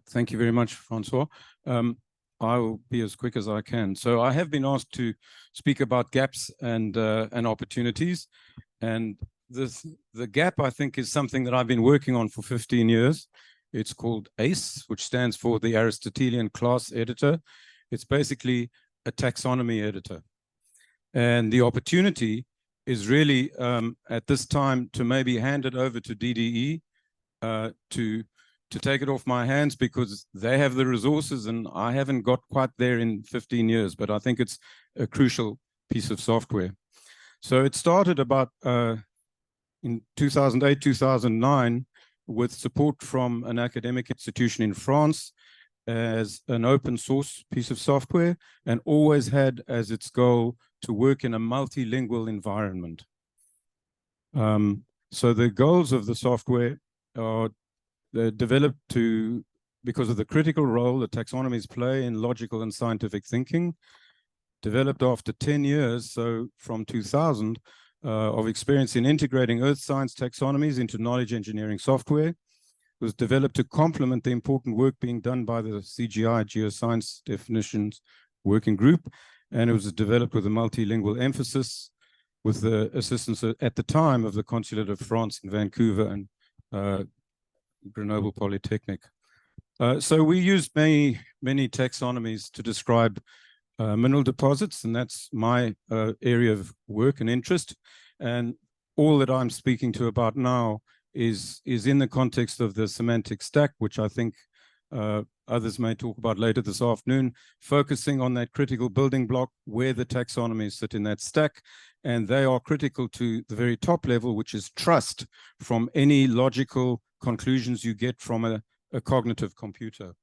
Thank you very much, Francois. I will be as quick as I can. So I have been asked to speak about gaps and opportunities. And the gap, I think, is something that I've been working on for 15 years. It's called ACE, which stands for the Aristotelian Class Editor. It's basically a taxonomy editor. And the opportunity is really at this time to maybe hand it over to DDE to take it off my hands, because they have the resources and I haven't got quite there in 15 years, but I think it's a crucial piece of software. So it started about in 2008, 2009, with support from an academic institution in France as an open source piece of software, and always had as its goal to work in a multilingual environment. So the goals of the software are developed because of the critical role that taxonomies play in logical and scientific thinking. Developed after 10 years, so from 2000, of experience in integrating earth science taxonomies into knowledge engineering software. It was developed to complement the important work being done by the CGI Geoscience Definitions Working Group, and it was developed with a multilingual emphasis, with the assistance at the time of the Consulate of France in Vancouver and Grenoble Polytechnic. So we use many taxonomies to describe mineral deposits, and that's my area of work and interest. And all that I'm speaking to about now is in the context of the semantic stack, which I think others may talk about later this afternoon, focusing on that critical building block where the taxonomies sit in that stack. And they are critical to the very top level, which is trust from any logical conclusions you get from a cognitive computer.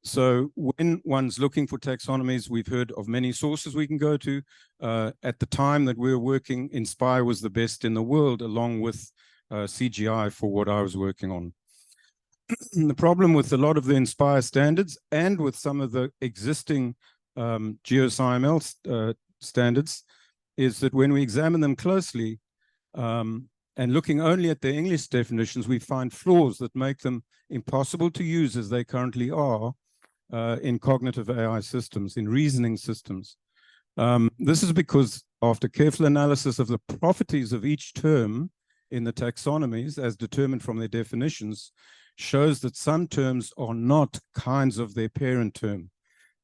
So when one's looking for taxonomies, we've heard of many sources we can go to. At the time that we were working, Inspire was the best in the world, along with CGI for what I was working on. The problem with a lot of the Inspire standards and with some of the existing GeoSciML standards is that when we examine them closely, and looking only at the English definitions, we find flaws that make them impossible to use as they currently are in cognitive AI systems, in reasoning systems. This is because after careful analysis of the properties of each term in the taxonomies, as determined from their definitions, shows that some terms are not kinds of their parent term.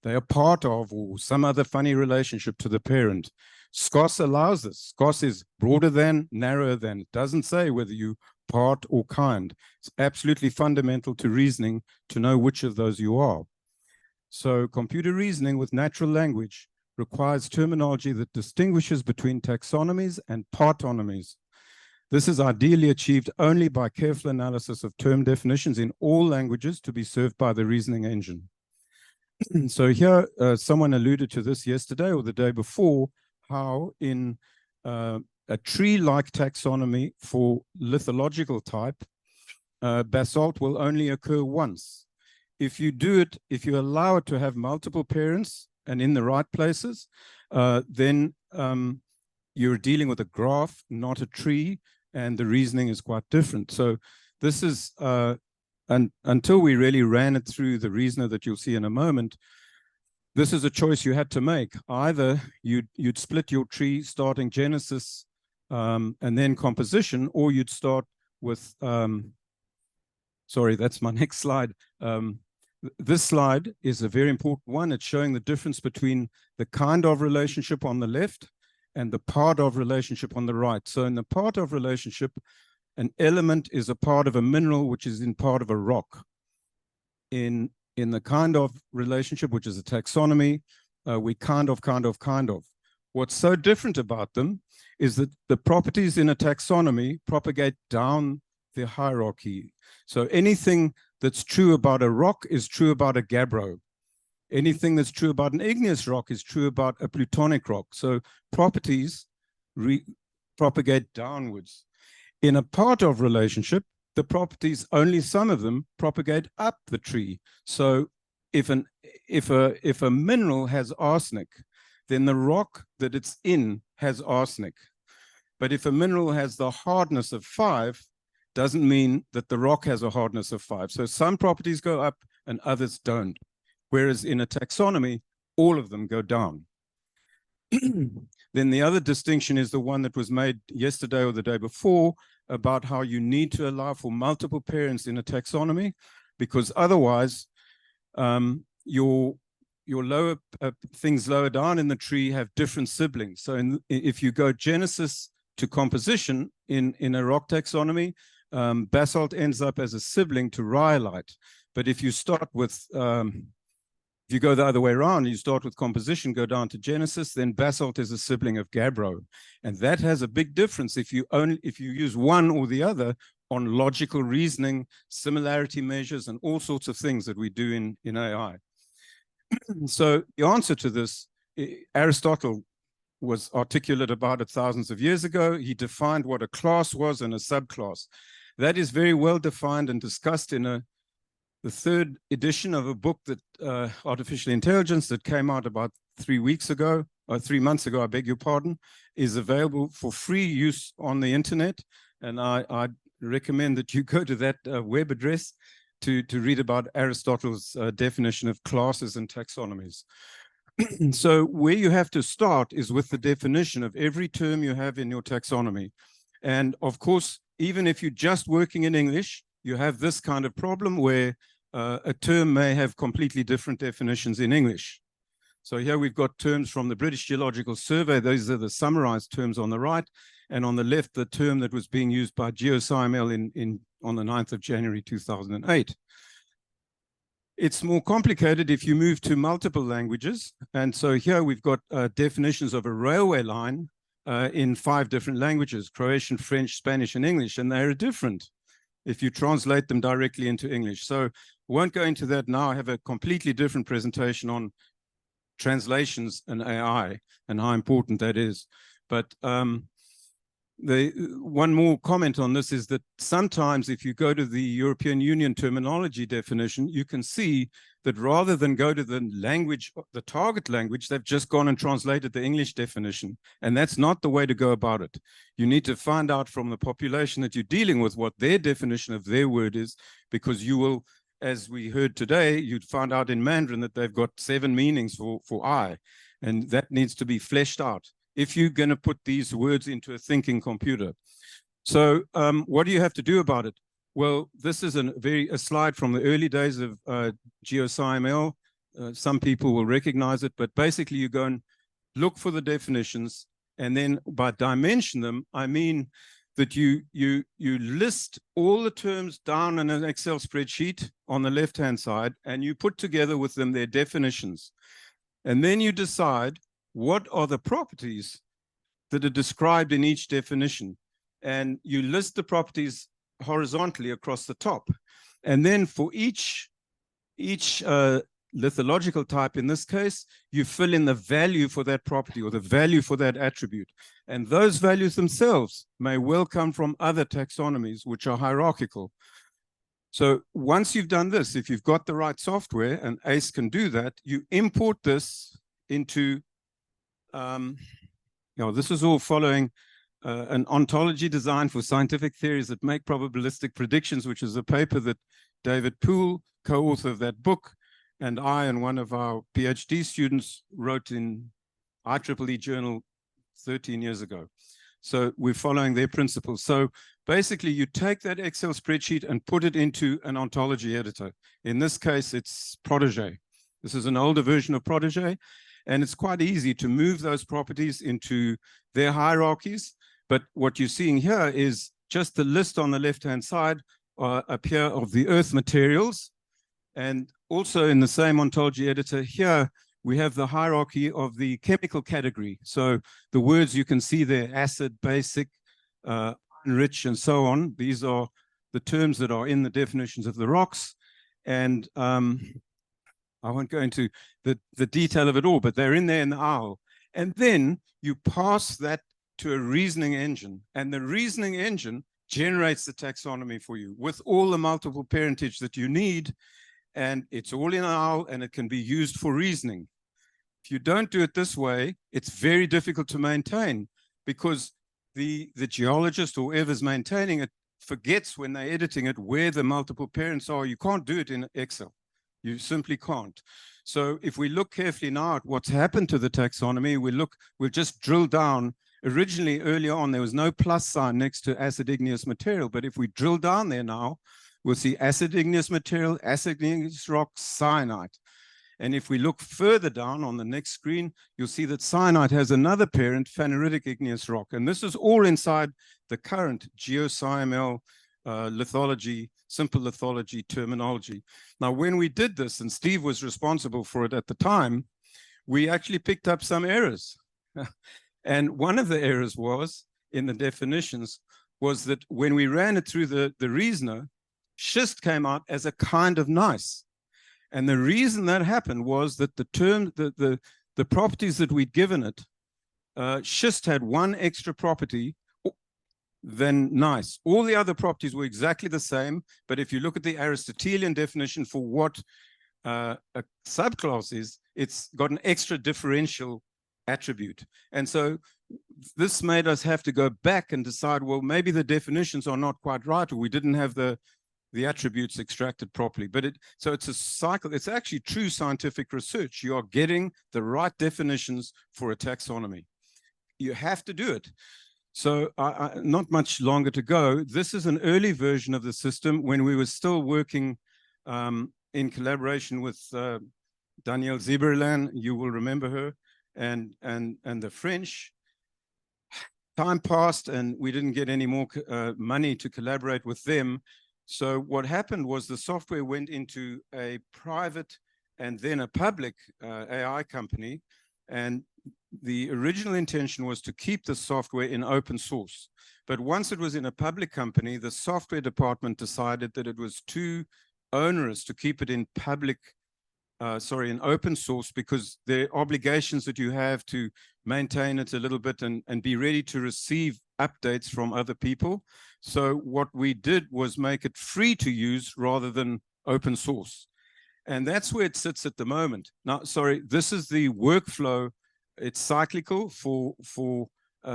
They are part of or some other funny relationship to the parent. SCOS allows this. SCOS is broader than, narrower than. It doesn't say whether you part or kind. It's absolutely fundamental to reasoning to know which of those you are. So computer reasoning with natural language requires terminology that distinguishes between taxonomies and partonomies. This is ideally achieved only by careful analysis of term definitions in all languages to be served by the reasoning engine. So here, someone alluded to this yesterday or the day before, how in a tree-like taxonomy for lithological type, basalt will only occur once. If you allow it to have multiple parents and in the right places, then you're dealing with a graph, not a tree, and the reasoning is quite different. So this is, until we really ran it through the reasoner that you'll see in a moment, this is a choice you had to make. Either you'd split your tree starting Genesis and then composition, or you'd start with, sorry, that's my next slide. This slide is a very important one. It's showing the difference between the kind of relationship on the left and the part of relationship on the right. So in the part of relationship, an element is a part of a mineral, which is in part of a rock. In the kind of relationship, which is a taxonomy, we kind of. What's so different about them is that the properties in a taxonomy propagate down the hierarchy. So anything that's true about a rock is true about a gabbro. Anything that's true about an igneous rock is true about a plutonic rock. So properties propagate downwards. In a part of relationship, the properties, only some of them propagate up the tree. So if a mineral has arsenic, then the rock that it's in has arsenic. But if a mineral has the hardness of 5, doesn't mean that the rock has a hardness of 5. So some properties go up and others don't. Whereas in a taxonomy, all of them go down. Then the other distinction is the one that was made yesterday or the day before about how you need to allow for multiple parents in a taxonomy, because otherwise your lower things lower down in the tree have different siblings. So if you go Genesis to composition in a rock taxonomy, basalt ends up as a sibling to rhyolite. But if you start with if you go the other way around, you start with composition, go down to Genesis, then basalt is a sibling of gabbro. And that has a big difference if you use one or the other on logical reasoning, similarity measures, and all sorts of things that we do in AI. So the answer to this, Aristotle was articulate about it thousands of years ago. He defined what a class was and a subclass. That is very well defined and discussed in the third edition of a book that Artificial Intelligence that came out about 3 weeks ago, or 3 months ago, I beg your pardon, is available for free use on the internet. And I recommend that you go to that web address to read about Aristotle's definition of classes and taxonomies. So where you have to start is with the definition of every term you have in your taxonomy. And of course, even if you're just working in English, you have this kind of problem where a term may have completely different definitions in English. So here we've got terms from the British Geological Survey. Those are the summarized terms on the right. And on the left, the term that was being used by GeoSciML on the 9th of January, 2008. It's more complicated if you move to multiple languages. And so here we've got definitions of a railway line in 5 different languages: Croatian, French, Spanish, and English. And they're different if you translate them directly into English. So won't go into that now. I have a completely different presentation on translations and AI and how important that is. But one more comment on this is that sometimes if you go to the European Union terminology definition, you can see that rather than go to the language, the target language, they've just gone and translated the English definition. And that's not the way to go about it. You need to find out from the population that you're dealing with what their definition of their word is, because you will, as we heard today, you'd find out in Mandarin that they've got 7 meanings for I, and that needs to be fleshed out if you're going to put these words into a thinking computer. So what do you have to do about it? Well, this is a slide from the early days of GeoSciML. Some people will recognize it, but basically you go and look for the definitions, and then by dimension them, I mean that you list all the terms down in an Excel spreadsheet on the left-hand side, and you put together with them their definitions. And then you decide what are the properties that are described in each definition. And you list the properties horizontally across the top. And then for each lithological type, in this case, you fill in the value for that property or the value for that attribute. And those values themselves may well come from other taxonomies, which are hierarchical. So once you've done this, if you've got the right software, and ACE can do that, you import this into, this is all following an ontology design for scientific theories that make probabilistic predictions, which is a paper that David Poole, co-author of that book, and I and one of our PhD students wrote in IEEE journal 13 years ago. So we're following their principles. So basically you take that Excel spreadsheet and put it into an ontology editor. In this case, it's Protégé. This is an older version of Protégé, and it's quite easy to move those properties into their hierarchies. But what you're seeing here is just the list on the left-hand side up here of the earth materials. And also in the same ontology editor here, we have the hierarchy of the chemical category. So the words you can see there, acid, basic, rich, and so on. These are the terms that are in the definitions of the rocks. And I won't go into the detail of it all, but they're in there in the OWL. And then you pass that to a reasoning engine. And the reasoning engine generates the taxonomy for you with all the multiple parentage that you need. And it's all in OWL, and it can be used for reasoning. If you don't do it this way, it's very difficult to maintain, because the geologist or whoever's maintaining it forgets when they're editing it where the multiple parents are. You can't do it in Excel. You simply can't. So if we look carefully now at what's happened to the taxonomy, we'll just drill down. Originally, earlier on, there was no plus sign next to acid igneous material. But if we drill down there now, we'll see acid igneous material, acid igneous rock, cyanide. And if we look further down on the next screen, you'll see that cyanide has another parent, phaneritic igneous rock. And this is all inside the current GeoSciML lithology, simple lithology terminology. Now, when we did this, and Steve was responsible for it at the time, we actually picked up some errors. And one of the errors was, in the definitions, was that when we ran it through the reasoner, schist came out as a kind of gneiss. And the reason that happened was that the properties that we'd given it, schist had one extra property than gneiss. All the other properties were exactly the same, but if you look at the Aristotelian definition for what a subclass is, it's got an extra differential attribute. And so this made us have to go back and decide, well, maybe the definitions are not quite right, or we didn't have the attributes extracted properly. But so it's a cycle. It's actually true scientific research. You are getting the right definitions for a taxonomy. You have to do it. So not much longer to go. This is an early version of the system when we were still working in collaboration with Danielle Zieberlein. You will remember her, and the French. Time passed, and we didn't get any more money to collaborate with them. So what happened was the software went into a private and then a public AI company, and the original intention was to keep the software in open source. But once it was in a public company, the software department decided that it was too onerous to keep it in in open source, because there are obligations that you have to maintain it a little bit and be ready to receive updates from other people. So what we did was make it free to use rather than open source. And that's where it sits at the moment. Now, sorry, this is the workflow. It's cyclical for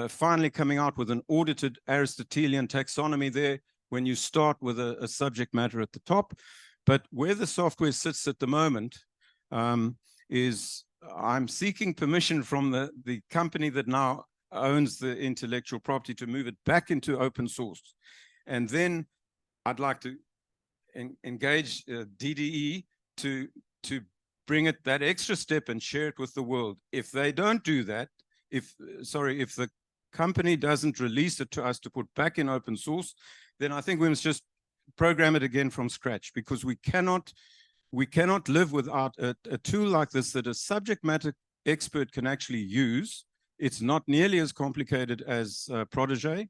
finally coming out with an audited Aristotelian taxonomy there when you start with a subject matter at the top. But where the software sits at the moment is I'm seeking permission from the company that now owns the intellectual property to move it back into open source. And then I'd like to engage DDE to bring it that extra step and share it with the world. If they don't do that, if the company doesn't release it to us to put back in open source, then I think we must just program it again from scratch, because we cannot live without a tool like this that a subject matter expert can actually use. It's not nearly as complicated as Protégé,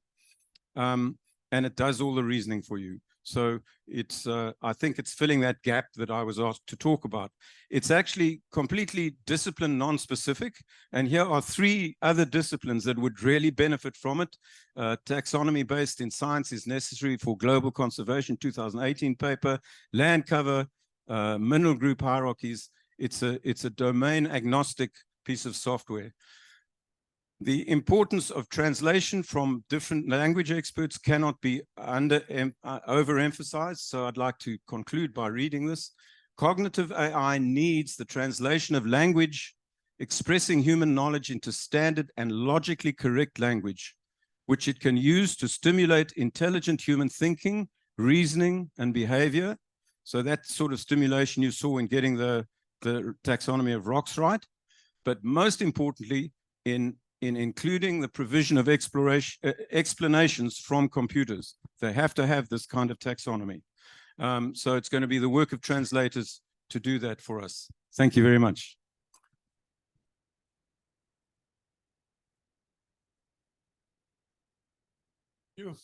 and it does all the reasoning for you. So it's, I think it's filling that gap that I was asked to talk about. It's actually completely discipline non-specific, and here are 3 other disciplines that would really benefit from it. Taxonomy based in science is necessary for global conservation, 2018 paper. Land cover, mineral group hierarchies. It's a domain agnostic piece of software. The importance of translation from different language experts cannot be overemphasized. So I'd like to conclude by reading this. Cognitive AI needs the translation of language expressing human knowledge into standard and logically correct language, which it can use to stimulate intelligent human thinking, reasoning, and behavior. So that sort of stimulation you saw in getting the taxonomy of rocks right. But most importantly, in including the provision of explanations from computers. They have to have this kind of taxonomy. So it's going to be the work of translators to do that for us. Thank you very much. Thank you.